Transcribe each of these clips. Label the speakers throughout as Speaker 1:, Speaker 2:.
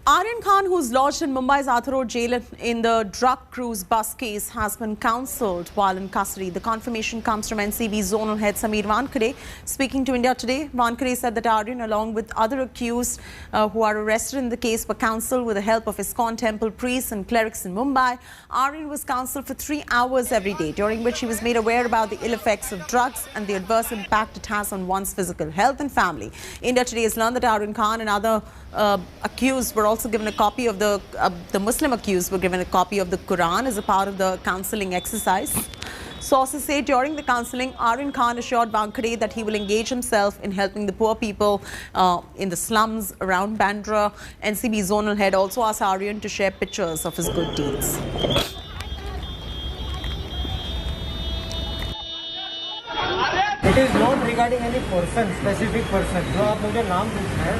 Speaker 1: Aryan Khan, who's lodged in Mumbai's Arthur Road jail in the drug cruise bus case, has been counselled while in custody. The confirmation comes from NCB zonal head Sameer Wankhede. Speaking to India Today, Wankhede said that Aryan, along with other accused who are arrested in the case, were counselled with the help of ISKCON temple priests and clerics in Mumbai. Aryan was counselled for 3 hours every day, during which he was made aware about the ill effects of drugs and the adverse impact it has on one's physical health and family. India Today has learned that Aryan Khan and other accused were also given a copy of the Muslim accused were given a copy of the Quran as a part of the counselling exercise. Sources say during the counselling, Aryan Khan assured Wankhede that he will engage himself in helping the poor people in the slums around Bandra. NCB zonal head also asked Aryan to share pictures of his good deeds.
Speaker 2: It is not regarding any person, specific person. जो आप मुझे नाम पूछना है,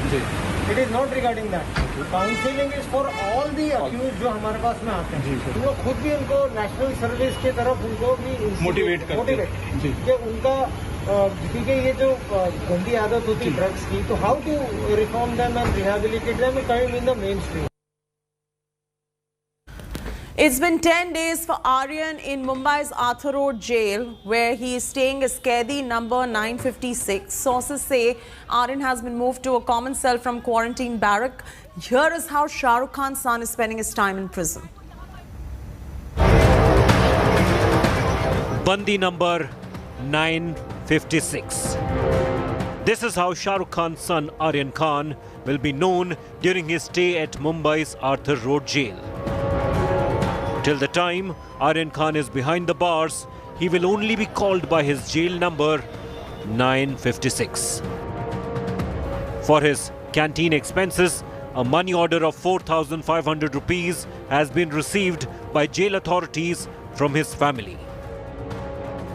Speaker 2: it is not regarding that. Counseling is for all the accused जो हमारे पास में आते हैं. हम लोग खुद भी उनको नेशनल सर्विस की तरफ उनको भी मोटिवेट कि उनका ठीक है, ये जो गंदी आदत होती है ड्रग्स की, तो how to reform them and rehabilitate them and come in the mainstream.
Speaker 1: It's been 10 days for Aryan in Mumbai's Arthur Road jail, where he is staying as Kaidi number 956. Sources say Aryan has been moved to a common cell from quarantine barrack. Here is how Shah Rukh Khan's son is spending his time in prison.
Speaker 3: Bandi number 956. This is how Shah Rukh Khan's son Aryan Khan will be known during his stay at Mumbai's Arthur Road jail. Till the time Aryan Khan is behind the bars, he will only be called by his jail number 956. For his canteen expenses, a money order of 4,500 rupees has been received by jail authorities from his family.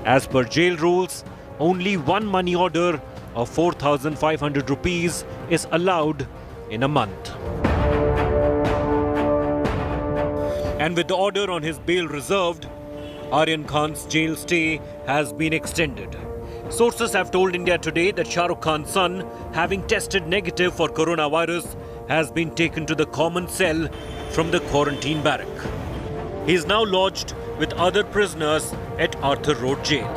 Speaker 3: As per jail rules, only one money order of 4,500 rupees is allowed in a month. And with the order on his bail reserved, Aryan Khan's jail stay has been extended. Sources have told India Today that Shah Rukh Khan's son, having tested negative for coronavirus, has been taken to the common cell from the quarantine barrack. He is now lodged with other prisoners at Arthur Road jail.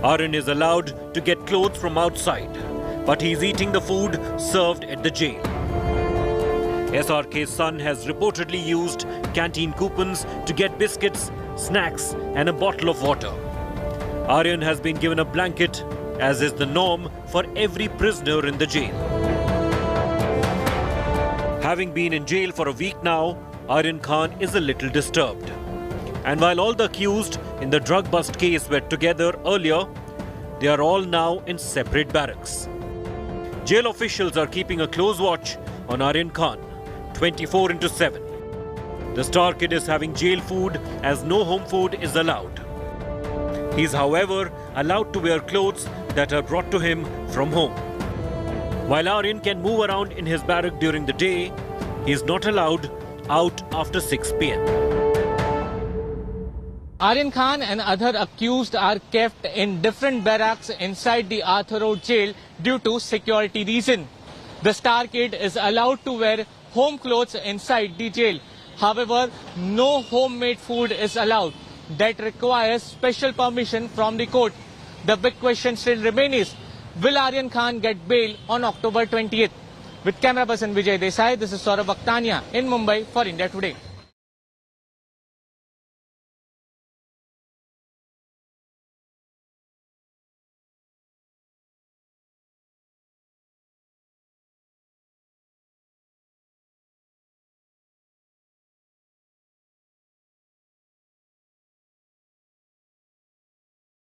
Speaker 3: Aryan is allowed to get clothes from outside, but he is eating the food served at the jail. SRK's son has reportedly used canteen coupons to get biscuits, snacks and a bottle of water. Aryan has been given a blanket, as is the norm for every prisoner in the jail. Having been in jail for a week now, Aryan Khan is a little disturbed. And while all the accused in the drug bust case were together earlier, they are all now in separate barracks. Jail officials are keeping a close watch on Aryan Khan 24/7. The star kid is having jail food as no home food is allowed. He is, however, allowed to wear clothes that are brought to him from home. While Aryan can move around in his barrack during the day, he is not allowed out after 6 p.m.
Speaker 4: Aryan Khan and other accused are kept in different barracks inside the Arthur Road jail due to security reason. The star kid is allowed to wear home clothes inside the jail. However, no homemade food is allowed. That requires special permission from the court. The big question still remains, will Aryan Khan get bail on October 20th? With camera person Vijay Desai, this is Saurabh Akhtania in Mumbai for India Today.